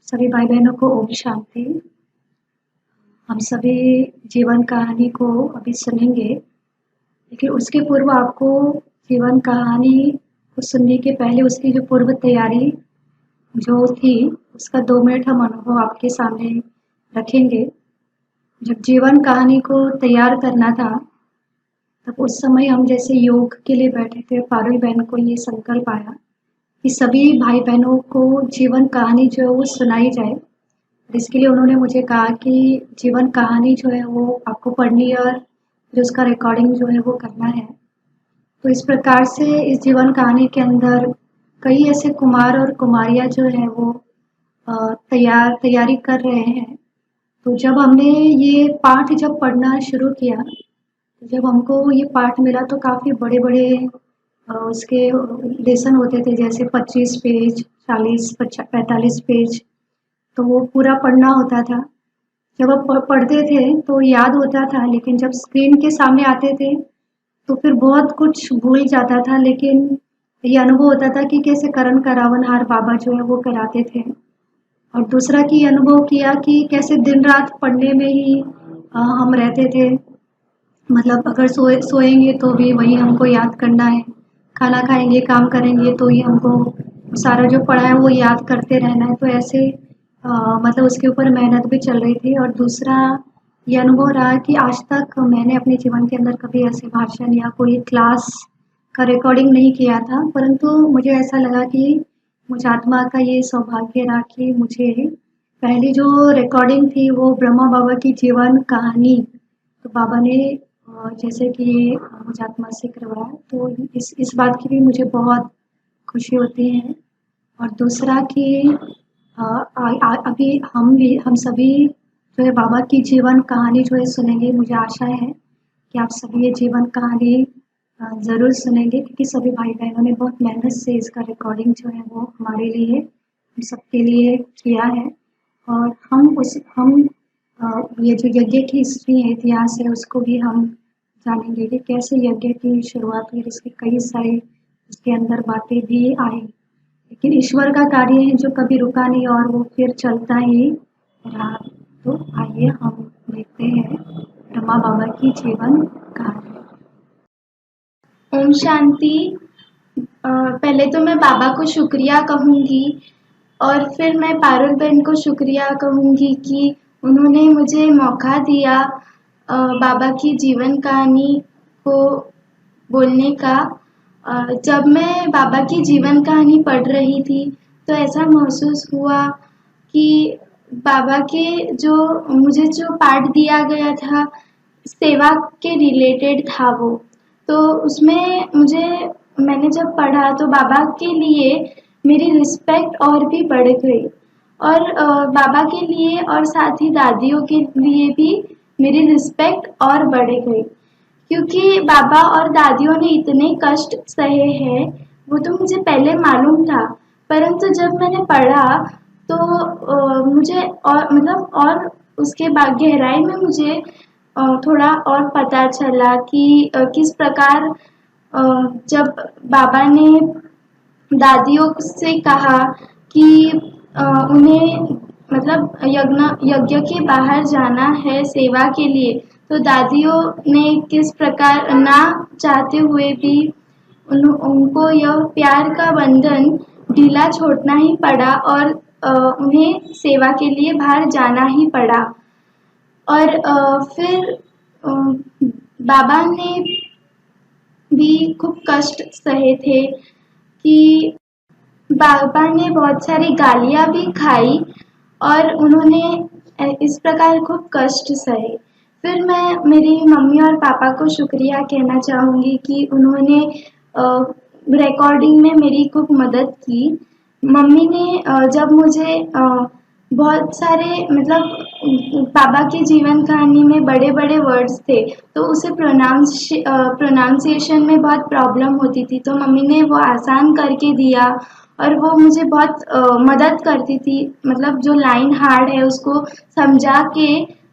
सभी भाई बहनों को ओम शांति। हम सभी जीवन कहानी को अभी सुनेंगे, लेकिन उसके पूर्व आपको जीवन कहानी को सुनने के पहले उसकी जो पूर्व तैयारी जो थी उसका 2 मिनट हम अनुभव आपके सामने रखेंगे। जब जीवन कहानी को तैयार करना था तब उस समय हम जैसे योग के लिए बैठे थे, पारुल बहन को ये संकल्प आया कि सभी भाई बहनों को जीवन कहानी जो है वो सुनाई जाए। इसके लिए उन्होंने मुझे कहा कि जीवन कहानी जो है वो आपको पढ़नी है और फिर उसका रिकॉर्डिंग जो है वो करना है। तो इस प्रकार से इस जीवन कहानी के अंदर कई ऐसे कुमार और कुमारियाँ जो है वो तैयारी कर रहे हैं। तो जब हमने ये पाठ जब पढ़ना शुरू किया, तो जब हमको ये पाठ मिला तो काफ़ी बड़े-बड़े उसके लेसन होते थे, जैसे 25 पेज, 40, 45 पेज, तो वो पूरा पढ़ना होता था। जब आप पढ़ते थे तो याद होता था, लेकिन जब स्क्रीन के सामने आते थे तो फिर बहुत कुछ भूल जाता था। लेकिन ये अनुभव होता था कि कैसे करण करावनहार बाबा जो है वो कराते थे। और दूसरा कि अनुभव किया कि कैसे दिन रात पढ़ने में ही हम रहते थे। मतलब अगर सोएंगे तो भी वही हमको याद करना है, खाना खाएंगे, काम करेंगे तो ही हमको सारा जो पढ़ा है वो याद करते रहना है। तो ऐसे मतलब उसके ऊपर मेहनत भी चल रही थी। और दूसरा ये अनुभव रहा कि आज तक मैंने अपने जीवन के अंदर कभी ऐसे भाषण या कोई क्लास का रिकॉर्डिंग नहीं किया था, परंतु मुझे ऐसा लगा कि मुझ आत्मा का ये सौभाग्य रहा कि मुझे पहली जो रिकॉर्डिंग थी वो ब्रह्मा बाबा की जीवन कहानी, तो बाबा ने जैसे कि मुझ आत्मा से करवाया, तो इस बात की भी मुझे बहुत खुशी होती है। और दूसरा कि अभी हम सभी जो है बाबा की जीवन कहानी जो है सुनेंगे। मुझे आशा है कि आप सभी ये जीवन कहानी ज़रूर सुनेंगे, क्योंकि सभी भाई बहनों ने बहुत मेहनत से इसका रिकॉर्डिंग जो है वो हमारे लिए, हम सबके लिए किया है। और हम ये जो यज्ञ की हिस्ट्री है, इतिहास है, उसको भी हम जानेंगे कि कैसे यज्ञ की शुरुआत हुई। इसके कई सारे उसके अंदर बातें भी आई, लेकिन ईश्वर का कार्य है जो कभी रुका नहीं और वो फिर चलता ही रहा। तो आइए हम देखते हैं ब्रह्मा बाबा की जीवन कहानी। ओम शांति। पहले तो मैं बाबा को शुक्रिया कहूँगी और फिर मैं पारुल बहन को शुक्रिया कहूँगी कि उन्होंने मुझे मौका दिया बाबा की जीवन कहानी को बोलने का। जब मैं बाबा की जीवन कहानी पढ़ रही थी तो ऐसा महसूस हुआ कि बाबा के मुझे जो पाठ दिया गया था सेवा के रिलेटेड था वो। तो उसमें मैंने जब पढ़ा तो बाबा के लिए मेरी रिस्पेक्ट और भी बढ़ गई और बाबा के लिए और साथ ही दादियों के लिए भी मेरी रिस्पेक्ट और बढ़ गई, क्योंकि बाबा और दादियों ने इतने कष्ट सहे हैं वो तो मुझे पहले मालूम था, परंतु जब मैंने पढ़ा तो मुझे और उसके बाद गहराई में मुझे थोड़ा और पता चला कि किस प्रकार जब बाबा ने दादियों से कहा कि उन्हें यज्ञ के बाहर जाना है सेवा के लिए, तो दादियों ने किस प्रकार ना चाहते हुए भी उनको यह प्यार का बंधन ढीला छोड़ना ही पड़ा और उन्हें सेवा के लिए बाहर जाना ही पड़ा। और फिर बाबा ने भी खूब कष्ट सहे थे कि बाबा ने बहुत सारी गालियाँ भी खाई और उन्होंने इस प्रकार खूब कष्ट सहे। फिर मैं मेरी मम्मी और पापा को शुक्रिया कहना चाहूँगी कि उन्होंने रिकॉर्डिंग में मेरी खूब मदद की। मम्मी ने जब मुझे बहुत सारे बाबा की जीवन कहानी में बड़े बड़े वर्ड्स थे तो उसे प्रोनाउंसिएशन में बहुत प्रॉब्लम होती थी, तो मम्मी ने वो आसान करके दिया और वो मुझे बहुत मदद करती थी। मतलब जो लाइन हार्ड है उसको समझा के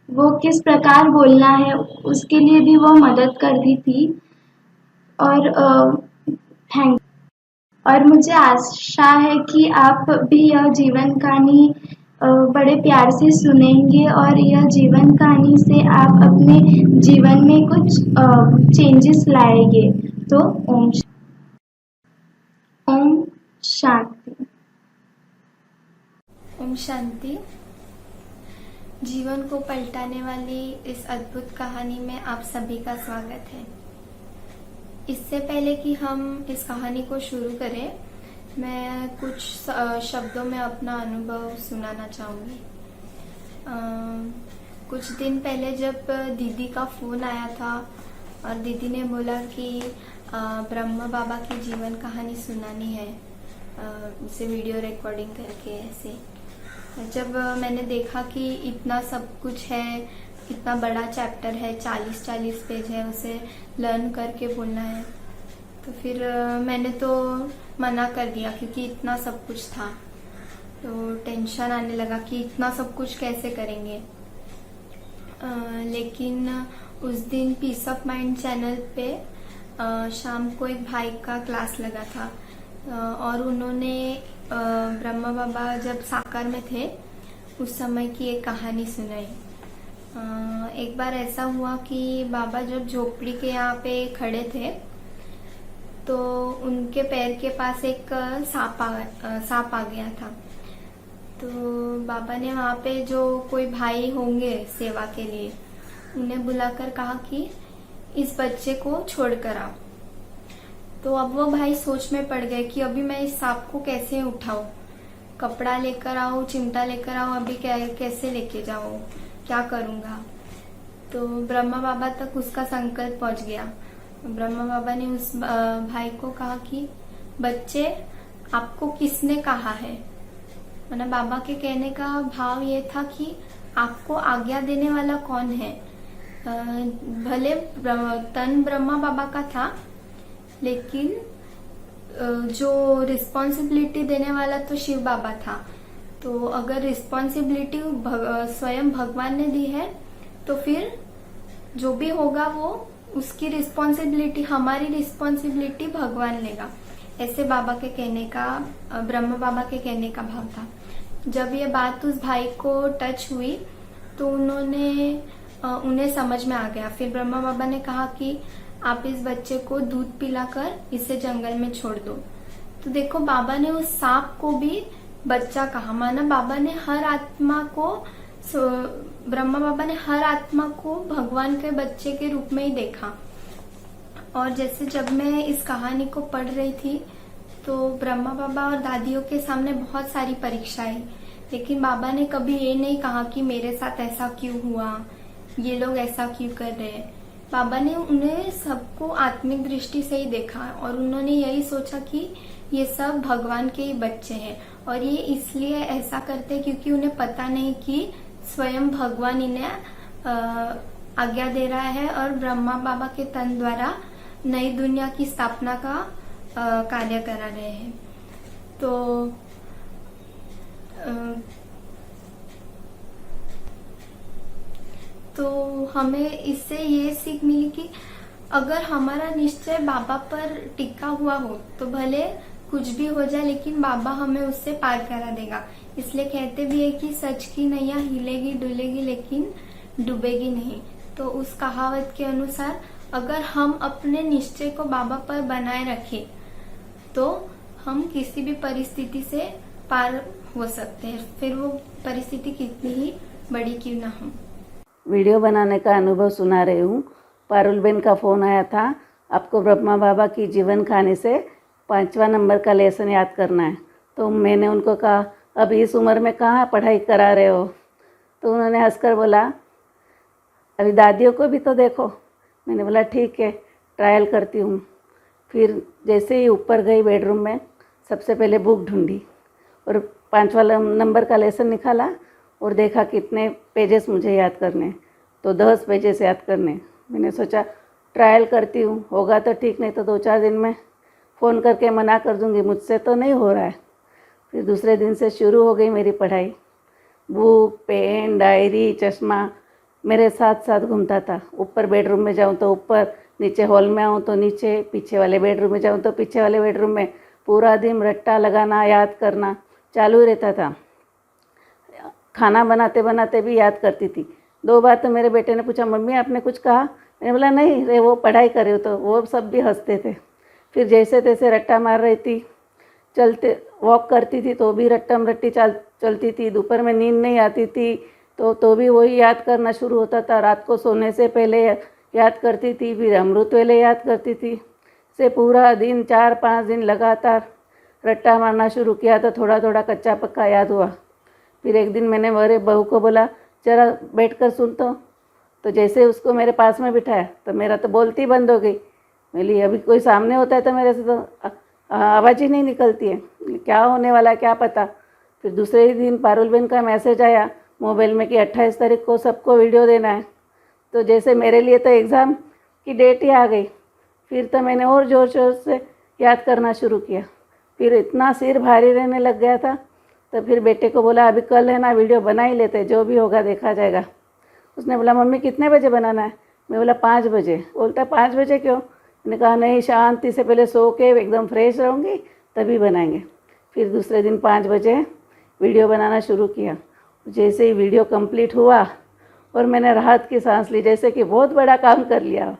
वो किस प्रकार बोलना है उसके लिए भी वो मदद करती थी। और थैंक और मुझे आशा है कि आप भी यह जीवन कहानी बड़े प्यार से सुनेंगे और यह जीवन कहानी से आप अपने जीवन में कुछ चेंजेस लाएंगे। तो ओम शांति। ओम शांति। जीवन को पलटाने वाली इस अद्भुत कहानी में आप सभी का स्वागत है। इससे पहले कि हम इस कहानी को शुरू करें, मैं कुछ शब्दों में अपना अनुभव सुनाना चाहूँगी। कुछ दिन पहले जब दीदी का फ़ोन आया था और दीदी ने बोला कि ब्रह्मा बाबा की जीवन कहानी सुनानी है, उसे वीडियो रिकॉर्डिंग करके ऐसे। जब मैंने देखा कि इतना सब कुछ है, इतना बड़ा चैप्टर है, 40-40 पेज है, उसे लर्न करके बोलना है, तो फिर मैंने तो मना कर दिया क्योंकि इतना सब कुछ था। तो टेंशन आने लगा कि इतना सब कुछ कैसे करेंगे। लेकिन उस दिन पीस ऑफ माइंड चैनल पे शाम को एक भाई का क्लास लगा था और उन्होंने ब्रह्मा बाबा जब साकार में थे उस समय की एक कहानी सुनाई। एक बार ऐसा हुआ कि बाबा जब झोपड़ी के यहाँ पे खड़े थे तो उनके पैर के पास एक सांप आ गया था। तो बाबा ने वहाँ पे जो कोई भाई होंगे सेवा के लिए, उन्हें बुलाकर कहा कि इस बच्चे को छोड़ कर आओ। तो अब वो भाई सोच में पड़ गए कि अभी मैं इस सांप को कैसे उठाऊं, कपड़ा लेकर आओ, चिमटा लेकर आओ, अभी कैसे लेके जाऊं, क्या करूंगा। तो ब्रह्मा बाबा तक उसका संकल्प पहुंच गया। ब्रह्मा बाबा ने उस भाई को कहा कि बच्चे, आपको किसने कहा है। मतलब बाबा के कहने का भाव ये था कि आपको आज्ञा देने वाला कौन है। भले तन ब्रह्मा बाबा का था, लेकिन जो रिस्पॉन्सिबिलिटी देने वाला तो शिव बाबा था। तो अगर रिस्पॉन्सिबिलिटी स्वयं भगवान ने दी है तो फिर जो भी होगा वो उसकी रिस्पॉन्सिबिलिटी, हमारी रिस्पॉन्सिबिलिटी भगवान लेगा। ऐसे बाबा के कहने का, ब्रह्म बाबा के कहने का भाव था। जब ये बात उस भाई को टच हुई तो उन्हें समझ में आ गया। फिर ब्रह्मा बाबा ने कहा कि आप इस बच्चे को दूध पिलाकर इसे जंगल में छोड़ दो। तो देखो, बाबा ने उस सांप को भी बच्चा कहा, माना बाबा ने हर आत्मा को, ब्रह्मा बाबा ने हर आत्मा को भगवान के बच्चे के रूप में ही देखा। और जैसे जब मैं इस कहानी को पढ़ रही थी तो ब्रह्मा बाबा और दादियों के सामने बहुत सारी परीक्षाएं, लेकिन बाबा ने कभी ये नहीं कहा कि मेरे साथ ऐसा क्यों हुआ, ये लोग ऐसा क्यों कर रहे हैं। बाबा ने उन्हें सबको आत्मिक दृष्टि से ही देखा और उन्होंने यही सोचा कि ये सब भगवान के ही बच्चे हैं और ये इसलिए ऐसा करते हैं क्योंकि उन्हें पता नहीं कि स्वयं भगवान इन्हें आज्ञा दे रहा है और ब्रह्मा बाबा के तन द्वारा नई दुनिया की स्थापना का कार्य करा रहे हैं। तो हमें इससे ये सीख मिली कि अगर हमारा निश्चय बाबा पर टिका हुआ हो तो भले कुछ भी हो जाए, लेकिन बाबा हमें उससे पार करा देगा। इसलिए कहते भी है कि सच की नैया हिलेगी डुलेगी लेकिन डूबेगी नहीं। तो उस कहावत के अनुसार अगर हम अपने निश्चय को बाबा पर बनाए रखें तो हम किसी भी परिस्थिति से पार हो सकते हैं, फिर वो परिस्थिति कितनी ही बड़ी क्यों ना हो। वीडियो बनाने का अनुभव सुना रही हूँ। पारुल बेन का फ़ोन आया था, आपको ब्रह्मा बाबा की जीवन कहानी से 5वां नंबर का लेसन याद करना है। तो मैंने उनको कहा, अब इस उम्र में कहाँ पढ़ाई करा रहे हो। तो उन्होंने हंसकर बोला, अभी दादियों को भी तो देखो। मैंने बोला ठीक है, ट्रायल करती हूँ। फिर जैसे ही ऊपर गई बेडरूम में, सबसे पहले बुक ढूंढी और 5वां नंबर का लेसन निकाला और देखा कितने पेजेस मुझे याद करने, तो 10 पेजेस याद करने। मैंने सोचा ट्रायल करती हूँ, होगा तो ठीक, नहीं तो 2-4 दिन में फ़ोन करके मना कर दूँगी, मुझसे तो नहीं हो रहा है। फिर दूसरे दिन से शुरू हो गई मेरी पढ़ाई। बुक, पेन, डायरी, चश्मा मेरे साथ साथ घूमता था। ऊपर बेडरूम में जाऊँ तो ऊपर, नीचे हॉल में आऊँ तो नीचे, पीछे वाले बेडरूम में जाऊँ तो पीछे वाले बेडरूम में। पूरा दिन रट्टा लगाना, याद करना चालू रहता था। खाना बनाते बनाते भी याद करती थी। 2 बार तो मेरे बेटे ने पूछा, मम्मी आपने कुछ कहा? मैंने बोला नहीं रे, वो पढ़ाई कर रही हो। तो वो सब भी हंसते थे। फिर जैसे तैसे रट्टा मार रही थी, चलते वॉक करती थी तो भी रट्टम रट्टी चलती थी। दोपहर में नींद नहीं आती थी तो भी वही याद करना शुरू होता था। रात को सोने से पहले याद करती थी, फिर अमृत वेले याद करती थी। से पूरा दिन 4-5 दिन लगातार रट्टा मारना शुरू किया तो थोड़ा थोड़ा कच्चा पक्का याद हुआ। फिर एक दिन मैंने मेरे बहू को बोला, जरा बैठ कर सुन। तो जैसे उसको मेरे पास में बिठाया तो मेरा तो बोलती बंद हो गई। बोली अभी कोई सामने होता है तो मेरे से तो आवाज़ ही नहीं निकलती है, क्या होने वाला है क्या पता। फिर दूसरे ही दिन पारुल बहन का मैसेज आया मोबाइल में कि 28 तारीख को सबको वीडियो देना है। तो जैसे मेरे लिए तो एग्ज़ाम की डेट ही आ गई। फिर तो मैंने और ज़ोर शोर से याद करना शुरू किया। फिर इतना सिर भारी रहने लग गया था। तो फिर बेटे को बोला अभी कल है ना वीडियो बना ही लेते, जो भी होगा देखा जाएगा। उसने बोला मम्मी कितने बजे बनाना है? मैं बोला 5 बजे। बोलता 5 बजे क्यों? मैंने कहा नहीं, शांति से पहले सो के एकदम फ्रेश रहूँगी तभी बनाएंगे। फिर दूसरे दिन 5 बजे वीडियो बनाना शुरू किया। जैसे ही वीडियो कंप्लीट हुआ और मैंने राहत की सांस ली, जैसे कि बहुत बड़ा काम कर लिया।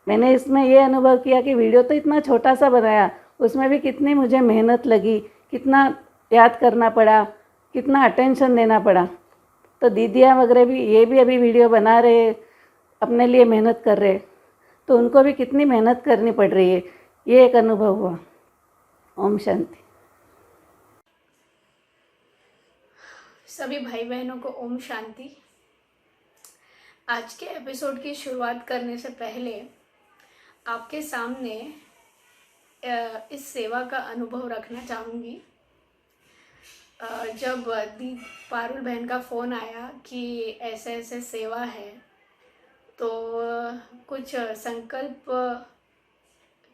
मैंने इसमें ये अनुभव किया कि वीडियो तो इतना छोटा सा बनाया, उसमें भी कितनी मुझे मेहनत लगी, कितना याद करना पड़ा, कितना अटेंशन देना पड़ा। तो दीदियाँ वगैरह भी ये भी अभी वीडियो बना रहे, अपने लिए मेहनत कर रहे, तो उनको भी कितनी मेहनत करनी पड़ रही है, ये एक अनुभव हुआ। ओम शांति। सभी भाई बहनों को ओम शांति। आज के एपिसोड की शुरुआत करने से पहले आपके सामने इस सेवा का अनुभव रखना चाहूँगी। जब पारुल बहन का फ़ोन आया कि ऐसे ऐसे सेवा है, तो कुछ संकल्प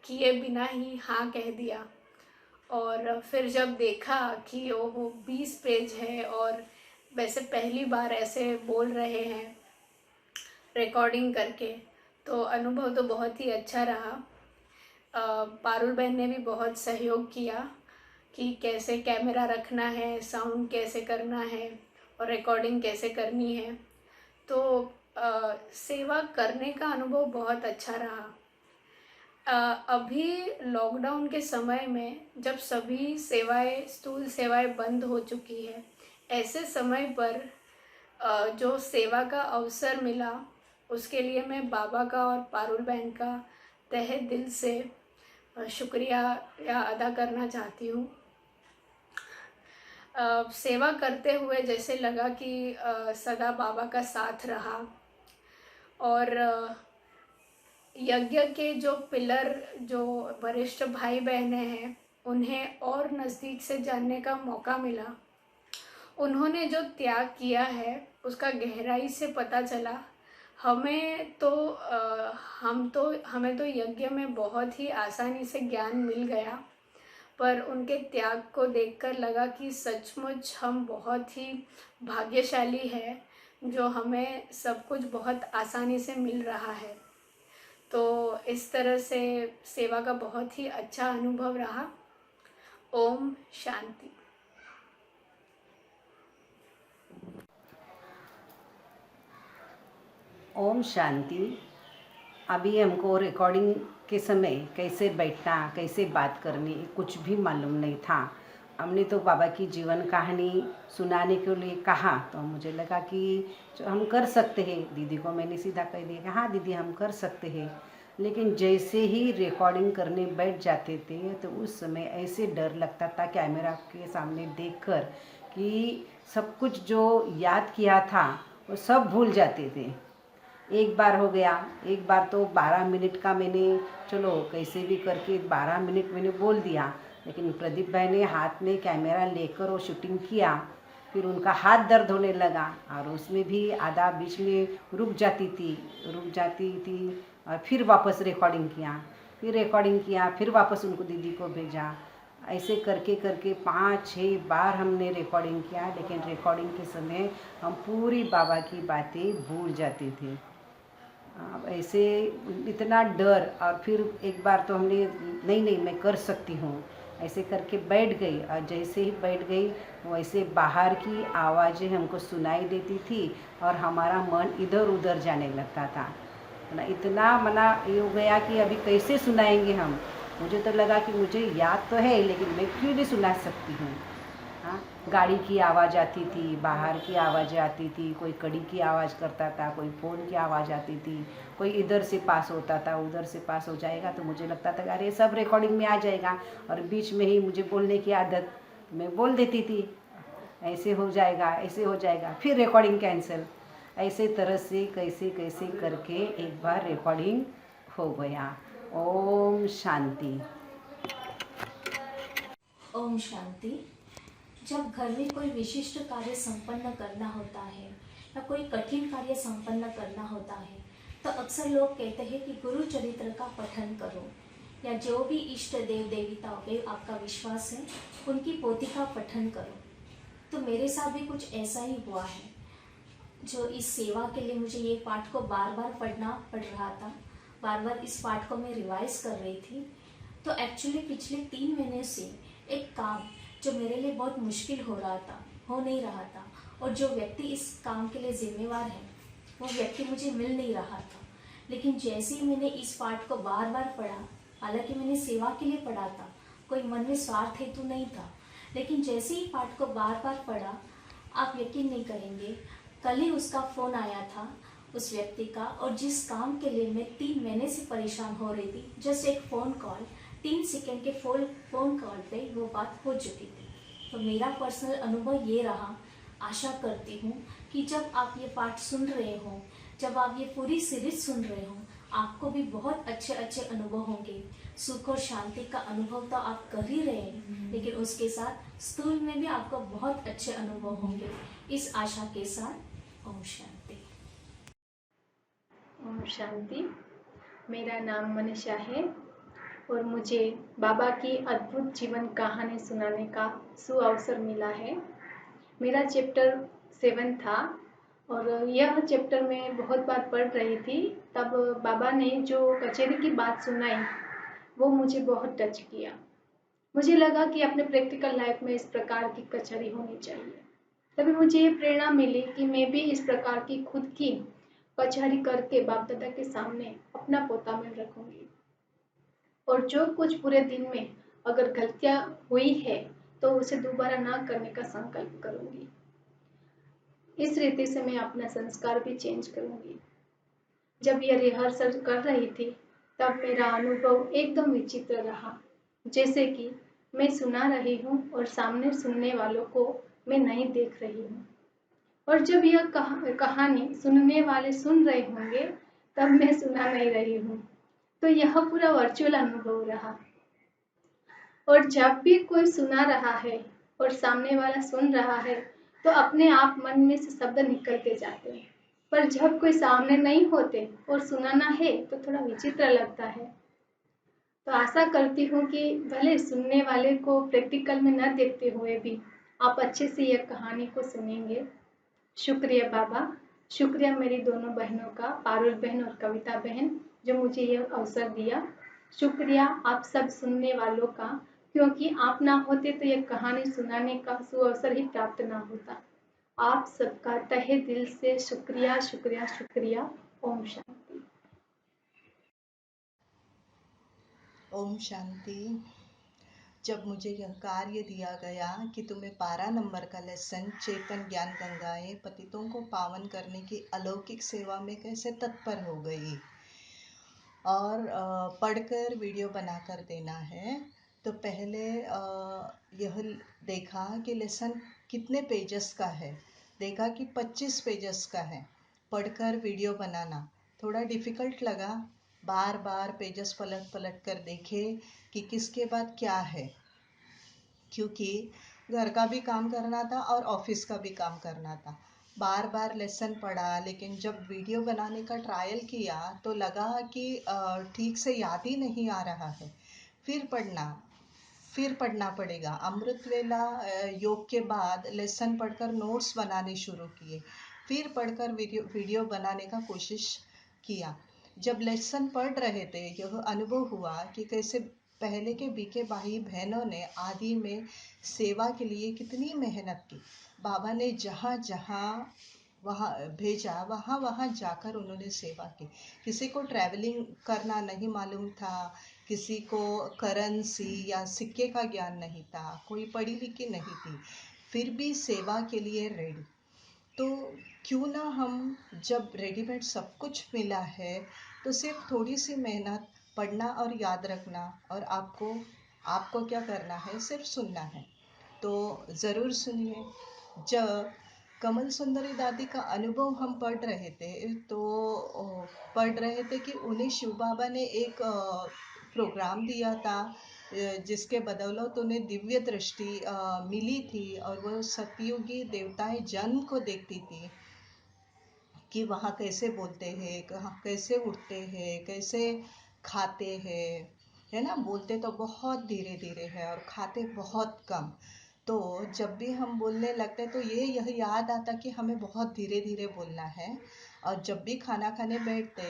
किए बिना ही हाँ कह दिया। और फिर जब देखा कि वो 20 पेज है और वैसे पहली बार ऐसे बोल रहे हैं रिकॉर्डिंग करके, तो अनुभव तो बहुत ही अच्छा रहा। पारुल बहन ने भी बहुत सहयोग किया कि कैसे कैमरा रखना है, साउंड कैसे करना है और रिकॉर्डिंग कैसे करनी है। तो सेवा करने का अनुभव बहुत अच्छा रहा। अभी लॉकडाउन के समय में जब सभी सेवाएं, स्थूल सेवाएं बंद हो चुकी है, ऐसे समय पर जो सेवा का अवसर मिला उसके लिए मैं बाबा का और पारुल बहन का तहे दिल से शुक्रिया अदा करना चाहती हूँ। सेवा करते हुए जैसे लगा कि सदा बाबा का साथ रहा। और यज्ञ के जो पिलर, जो वरिष्ठ भाई बहनें हैं, उन्हें और नज़दीक से जानने का मौका मिला। उन्होंने जो त्याग किया है उसका गहराई से पता चला। हमें तो यज्ञ में बहुत ही आसानी से ज्ञान मिल गया, पर उनके त्याग को देखकर लगा कि सचमुच हम बहुत ही भाग्यशाली हैं जो हमें सब कुछ बहुत आसानी से मिल रहा है। तो इस तरह से सेवा का बहुत ही अच्छा अनुभव रहा। ओम शांति। ओम शांति। अभी हमको रिकॉर्डिंग के समय कैसे बैठना, कैसे बात करनी, कुछ भी मालूम नहीं था। हमने तो बाबा की जीवन कहानी सुनाने के लिए कहा तो मुझे लगा कि हम कर सकते हैं। दीदी को मैंने सीधा कह दिया कि हाँ दीदी हम कर सकते हैं। लेकिन जैसे ही रिकॉर्डिंग करने बैठ जाते थे तो उस समय ऐसे डर लगता था कैमरा के सामने देखकर कि सब कुछ जो याद किया था वो सब भूल जाते थे। एक बार हो गया, एक बार तो 12 मिनट का मैंने चलो कैसे भी करके 12 मिनट मैंने बोल दिया, लेकिन प्रदीप भाई ने हाथ में कैमरा लेकर वो शूटिंग किया। फिर उनका हाथ दर्द होने लगा और उसमें भी आधा बीच में रुक जाती थी और फिर वापस रिकॉर्डिंग किया, फिर वापस उनको दीदी को भेजा। ऐसे करके 5-6 बार हमने रिकॉर्डिंग किया, लेकिन रिकॉर्डिंग के समय हम पूरी बाबा की बातें भूल जाते थे। ऐसे इतना डर। और फिर एक बार तो हमने नहीं मैं कर सकती हूँ, ऐसे करके बैठ गई और जैसे ही बैठ गई वैसे बाहर की आवाज़ें हमको सुनाई देती थी और हमारा मन इधर उधर जाने लगता था ना। इतना मना ये हो गया कि अभी कैसे सुनाएंगे हम। मुझे तो लगा कि मुझे याद तो है लेकिन मैं क्यों नहीं सुना सकती हूँ। हाँ, गाड़ी की आवाज़ आती थी, बाहर की आवाज़ें आती थी, कोई कड़ी की आवाज़ करता था, कोई फ़ोन की आवाज़ आती थी, कोई इधर से पास होता था, उधर से पास हो जाएगा। तो मुझे लगता था कि अरे सब रिकॉर्डिंग में आ जाएगा और बीच में ही मुझे बोलने की आदत, मैं बोल देती थी ऐसे हो जाएगा, ऐसे हो जाएगा, फिर रिकॉर्डिंग कैंसिल। ऐसे तरह से कैसे कैसे करके एक बार रिकॉर्डिंग हो गया। ओम शांति। ओम शांति। जब घर में कोई विशिष्ट कार्य संपन्न करना होता है या कोई कठिन कार्य संपन्न करना होता है तो अक्सर लोग कहते हैं कि गुरु चरित्र का पठन करो या जो भी इष्ट देव देवताओं पे आपका विश्वास है उनकी पोथी का पठन करो। तो मेरे साथ भी कुछ ऐसा ही हुआ है। जो इस सेवा के लिए मुझे ये पाठ को बार बार पढ़ना पड़ रहा था, बार बार इस पाठ को मैं रिवाइज कर रही थी। तो एक्चुअली पिछले 3 महीने से एक काम जो मेरे लिए बहुत मुश्किल हो नहीं रहा था और जो व्यक्ति इस काम के लिए जिम्मेवार है वो व्यक्ति मुझे मिल नहीं रहा था। लेकिन जैसे ही मैंने इस पाठ को बार बार पढ़ा, हालांकि मैंने सेवा के लिए पढ़ा था, कोई मन में स्वार्थ हेतु नहीं था, लेकिन जैसे ही पाठ को बार बार पढ़ा, आप यकीन नहीं करेंगे, कल ही उसका फ़ोन आया था उस व्यक्ति का, और जिस काम के लिए मैं 3 महीने से परेशान हो रही थी, जस्ट एक फ़ोन कॉल, 3 सेकंड के फ़ोन कॉल पे वो बात हो चुकी थी। तो मेरा पर्सनल अनुभव ये रहा। आशा करती हूँ कि जब आप ये पाठ सुन रहे हो, जब आप ये पूरी सीरीज सुन रहे हो, आपको भी बहुत अच्छे अच्छे अनुभव होंगे। सुख और शांति का अनुभव तो आप कर ही रहे हैं, लेकिन उसके साथ स्थूल में भी आपको बहुत अच्छे अनुभव होंगे। इस आशा के साथ ओम शांति। ओम शांति। मेरा नाम मनीषा है और मुझे बाबा की अद्भुत जीवन कहानी सुनाने का सुअवसर मिला है। मेरा चैप्टर 7 था और यह चैप्टर मैं बहुत बार पढ़ रही थी। तब बाबा ने जो कचहरी की बात सुनाई वो मुझे बहुत टच किया। मुझे लगा कि अपने प्रैक्टिकल लाइफ में इस प्रकार की कचहरी होनी चाहिए। तभी मुझे ये प्रेरणा मिली कि मैं भी इस प्रकार की खुद की कचहरी करके बाप दादा के सामने अपना पोता में रखूंगी और जो कुछ पूरे दिन में अगर गलतियां हुई है तो उसे दोबारा ना करने का संकल्प करूंगी। इस रीति से मैं अपना संस्कार भी चेंज करूंगी। जब यह रिहर्सल कर रही थी तब मेरा अनुभव एकदम विचित्र रहा, जैसे कि मैं सुना रही हूँ और सामने सुनने वालों को मैं नहीं देख रही हूँ, और जब यह कहानी सुनने वाले सुन रहे होंगे तब मैं सुना नहीं रही हूँ। तो यह पूरा वर्चुअल अनुभव रहा। और जब भी कोई सुना रहा है और सामने वाला सुन रहा है तो अपने आप मन में से शब्द निकलते जाते हैं, पर जब कोई सामने नहीं होते और सुनाना है तो थोड़ा विचित्र लगता है। तो आशा करती हूँ कि भले सुनने वाले को प्रैक्टिकल में न देखते हुए भी आप अच्छे से यह कहानी को सुनेंगे। शुक्रिया बाबा, शुक्रिया मेरी दोनों बहनों का, पारुल बहन और कविता बहन, जो मुझे यह अवसर दिया। शुक्रिया आप सब सुनने वालों का, क्योंकि आप ना होते तो यह कहानी सुनाने का सुअवसर ही प्राप्त ना होता। आप सबका तहे दिल से शुक्रिया शुक्रिया शुक्रिया। ओम शांति। ओम शांति। जब मुझे यह कार्य दिया गया कि तुम्हें 12 नंबर का लेसन चेतन ज्ञान गंगाएं पतितों को पावन करने की अलौकिक सेवा में कैसे तत्पर हो गई और पढ़कर वीडियो बनाकर देना है, तो पहले यह देखा कि लेसन कितने पेजेस का है। देखा कि 25 पेजेस का है। पढ़कर वीडियो बनाना थोड़ा डिफ़िकल्ट लगा। बार बार पेजेस पलट पलट कर देखे कि किसके बाद क्या है, क्योंकि घर का भी काम करना था और ऑफिस का भी काम करना था। बार बार लेसन पढ़ा, लेकिन जब वीडियो बनाने का ट्रायल किया तो लगा कि ठीक से याद ही नहीं आ रहा है। फिर पढ़ना पड़ेगा। अमृत वेला योग के बाद लेसन पढ़कर नोट्स बनाने शुरू किए, फिर पढ़कर वीडियो बनाने का कोशिश किया। जब लेसन पढ़ रहे थे यह अनुभव हुआ कि कैसे पहले के बीके भाई बहनों ने आदि में सेवा के लिए कितनी मेहनत की। बाबा ने जहाँ जहाँ वहाँ भेजा, वहाँ वहाँ जाकर उन्होंने सेवा की। किसी को ट्रैवलिंग करना नहीं मालूम था, किसी को करेंसी या सिक्के का ज्ञान नहीं था, कोई पढ़ी लिखी नहीं थी, फिर भी सेवा के लिए रेडी। तो क्यों ना हम, जब रेडीमेड सब कुछ मिला है, तो सिर्फ थोड़ी सी मेहनत, पढ़ना और याद रखना, और आपको क्या करना है, सिर्फ सुनना है। तो ज़रूर सुनिए। जब कमल सुंदरी दादी का अनुभव हम पढ़ रहे थे, तो पढ़ रहे थे कि उन्हें शिव बाबा ने एक प्रोग्राम दिया था, जिसके बदौलत उन्हें दिव्य दृष्टि मिली थी, और वो सतयुगी देवताएं जन्म को देखती थी कि वहाँ कैसे बोलते हैं, कहाँ कैसे उठते हैं, कैसे खाते हैं, है ना। बोलते तो बहुत धीरे धीरे है और खाते बहुत कम। तो जब भी हम बोलने लगते तो यह याद आता कि हमें बहुत धीरे धीरे बोलना है, और जब भी खाना खाने बैठते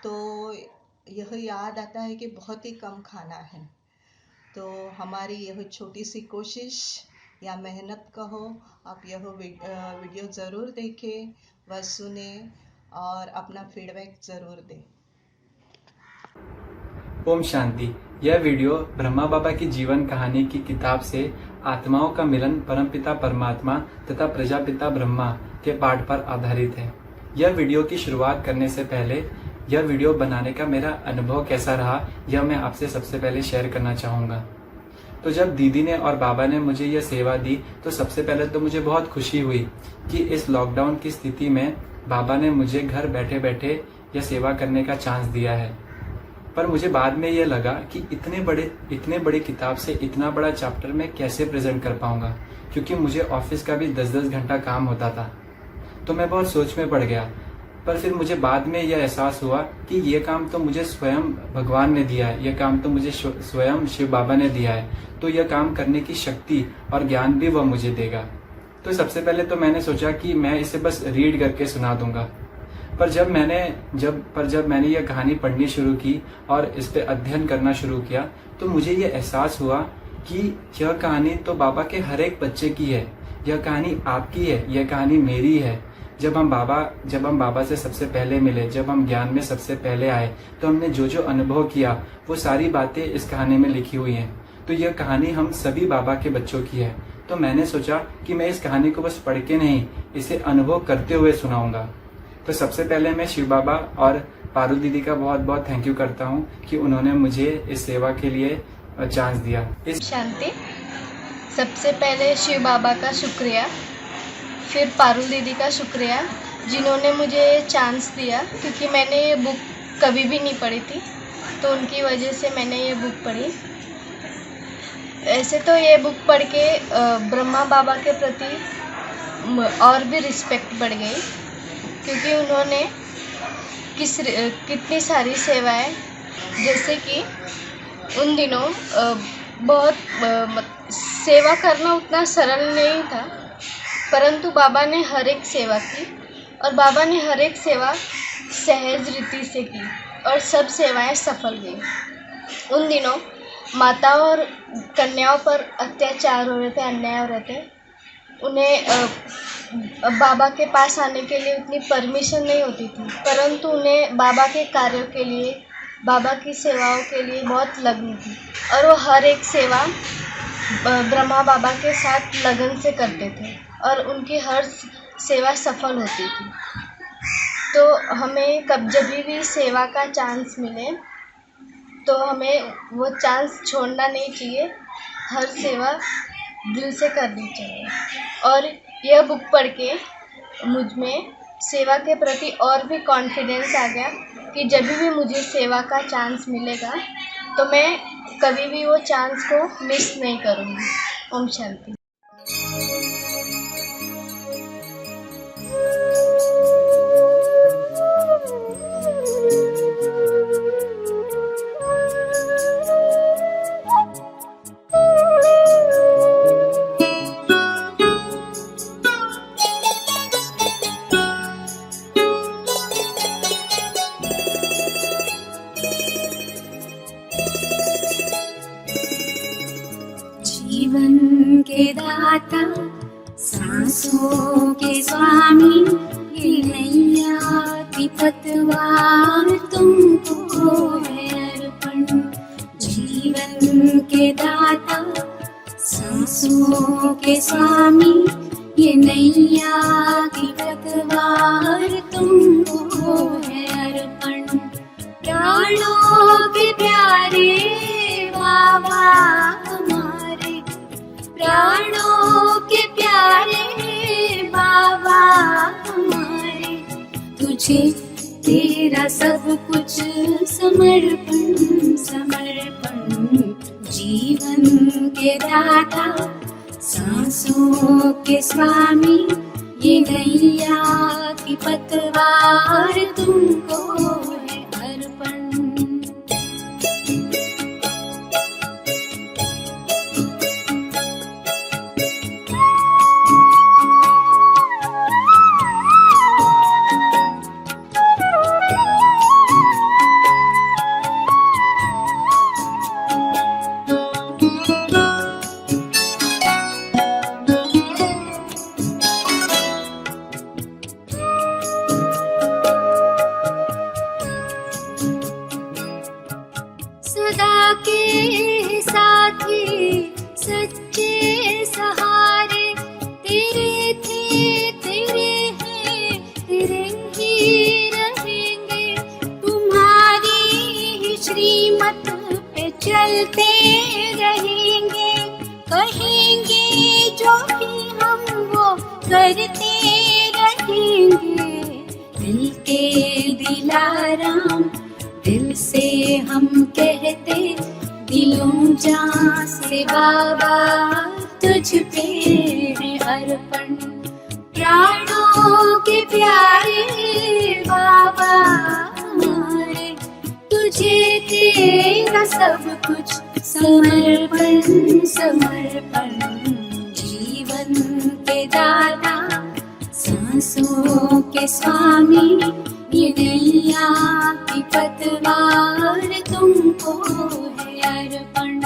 तो यह याद आता है कि बहुत ही कम खाना है। तो हमारी यह छोटी सी कोशिश या मेहनत कहो, आप यह वीडियो ज़रूर देखें व सुने और अपना फीडबैक ज़रूर दें। ओम शांति। यह वीडियो ब्रह्मा बाबा की जीवन कहानी की किताब से आत्माओं का मिलन परमपिता परमात्मा तथा प्रजापिता ब्रह्मा के पाठ पर आधारित है। यह वीडियो की शुरुआत करने से पहले यह वीडियो बनाने का मेरा अनुभव कैसा रहा, यह मैं आपसे सबसे पहले शेयर करना चाहूँगा। तो जब दीदी ने और बाबा ने मुझे यह सेवा दी, तो सबसे पहले तो मुझे बहुत खुशी हुई कि इस लॉकडाउन की स्थिति में बाबा ने मुझे घर बैठे बैठे यह सेवा करने का चांस दिया है। पर मुझे बाद में यह लगा कि इतने बड़ी किताब से इतना बड़ा चैप्टर मैं कैसे प्रेजेंट कर पाऊंगा, क्योंकि मुझे ऑफिस का भी 10-10 घंटा काम होता था। तो मैं बहुत सोच में पड़ गया। पर फिर मुझे बाद में यह एहसास हुआ कि यह काम तो मुझे स्वयं भगवान ने दिया है, यह काम तो मुझे स्वयं शिव बाबा ने दिया है, तो यह काम करने की शक्ति और ज्ञान भी वह मुझे देगा। तो सबसे पहले तो मैंने सोचा कि मैं इसे बस रीड करके सुना दूंगा। पर जब मैंने यह कहानी पढ़नी शुरू की और इस पे अध्ययन करना शुरू किया, तो मुझे यह एहसास हुआ कि यह कहानी तो बाबा के हर एक बच्चे की है, यह कहानी आपकी है, यह कहानी मेरी है। जब हम बाबा से सबसे पहले मिले, जब हम ज्ञान में सबसे पहले आए, तो हमने जो जो अनुभव किया वो सारी बातें इस कहानी में लिखी हुई हैं। तो यह कहानी हम सभी बाबा के बच्चों की है। तो मैंने सोचा कि मैं इस कहानी को बस पढ़ के नहीं, इसे अनुभव करते हुए सुनाऊंगा। तो सबसे पहले मैं शिव बाबा और पारुल दीदी का बहुत बहुत थैंक यू करता हूँ कि उन्होंने मुझे इस सेवा के लिए चांस दिया। शांति। सबसे पहले शिव बाबा का शुक्रिया, फिर पारुल दीदी का शुक्रिया जिन्होंने मुझे चांस दिया, क्योंकि मैंने ये बुक कभी भी नहीं पढ़ी थी, तो उनकी वजह से मैंने ये बुक पढ़ी। ऐसे तो ये बुक पढ़ के ब्रह्मा बाबा के प्रति और भी रिस्पेक्ट बढ़ गई, क्योंकि उन्होंने कितनी सारी सेवाएं, जैसे कि उन दिनों बहुत सेवा करना उतना सरल नहीं था, परंतु बाबा ने हर एक सेवा की, और बाबा ने हर एक सेवा सहज रीति से की, और सब सेवाएं सफल गई। उन दिनों माताओं और कन्याओं पर अत्याचार हो रहे थे, अन्याय हो रहे थे। उन्हें बाबा के पास आने के लिए उतनी परमिशन नहीं होती थी, परंतु उन्हें बाबा के कार्यों के लिए, बाबा की सेवाओं के लिए बहुत लगन थी, और वो हर एक सेवा ब्रह्मा बाबा के साथ लगन से करते थे, और उनकी हर सेवा सफल होती थी। तो हमें जब भी सेवा का चांस मिले, तो हमें वो चांस छोड़ना नहीं चाहिए, हर सेवा दिल से करनी चाहिए। और यह बुक पढ़ के मुझ में सेवा के प्रति और भी कॉन्फिडेंस आ गया कि जब भी मुझे सेवा का चांस मिलेगा, तो मैं कभी भी वो चांस को मिस नहीं करूँगी। ओम शांति। के दाता सांसों के स्वामी, ये नैया की पतवार तुमको है अर्पण। जीवन के दाता सांसों के स्वामी, ये नैया की पतवार तुमको है अर्पण। प्राणों के प्यारे बाबा हमारे, प्राणों के प्यारे बाबा हमारे, तुझे तेरा सब कुछ समर्पण समर्पण। जीवन के दाता सांसों के स्वामी, ये नैया की पतवार तुमको है अर्पण। सदा के साथी सच्चे सहारे, तेरे थे तेरे हैं तेरे ही रहेंगे। तुम्हारी ही श्रीमत पे चलते रहेंगे, कहेंगे जो भी हम वो करते रहेंगे। दिल के दिलाराम दिल से हम कहते, दिलों जान से बाबा तुझ पे है अर्पण। प्राणों के प्यारे बाबा हमारे, तुझे तेरा सब कुछ समर्पण समर्पण। जीवन के दाता सांसों के स्वामी, ये नैया की पतवार तुमको है अर्पण।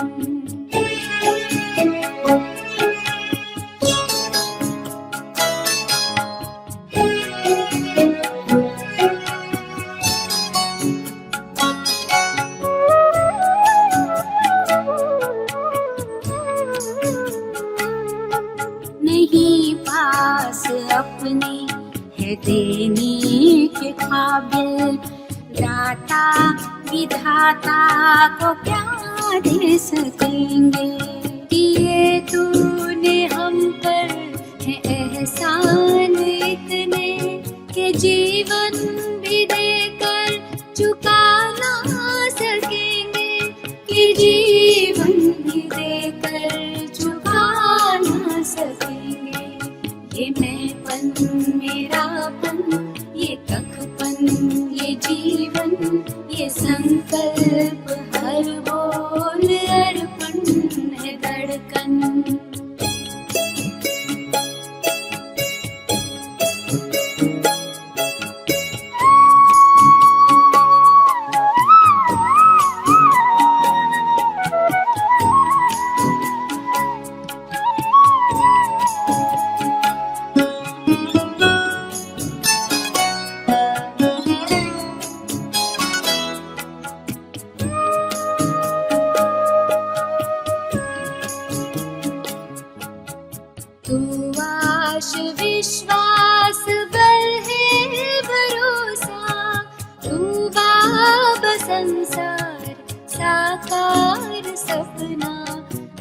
नहीं पास अपने है देने के काबिल, दाता विधाता को क्या दे सकेंगे। किए तूने हम पर है एहसान इतने, के जीवन भी देकर चुका ना सकेंगे। कि जीवन भी देकर चुका ना सकेंगे। ये मैंपन मेरापन, ये कखपन ये जीवन, ये संकल्प हर बोल अर्पण है धड़कन। तू आश विश्वास बल है भरोसा, तू बाब संसार साकार सपना।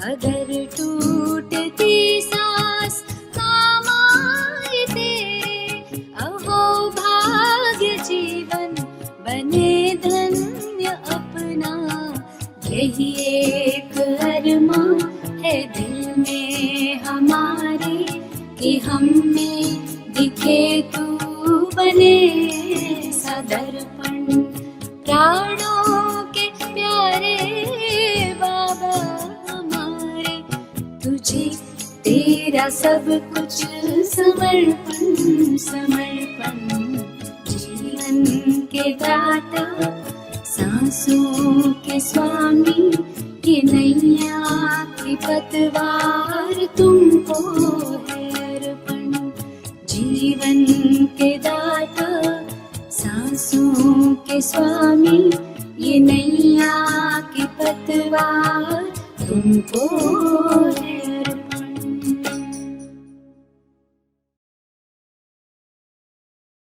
अगर टूटती सांस काम आए तेरे, अहो भाग्य जीवन बने धन्य अपना। यही एक अरमां है दिल में हमारे, कि हम में दिखे तू बने सदर्पण। प्राणों के प्यारे बाबा हमारे, तुझे तेरा सब कुछ समर्पण समर्पण। जीवन के दाता सांसों के स्वामी, ये नैया की पतवार तुमको है अर्पण। जीवन के दाता सांसों के स्वामी, ये नैया की पतवार तुमको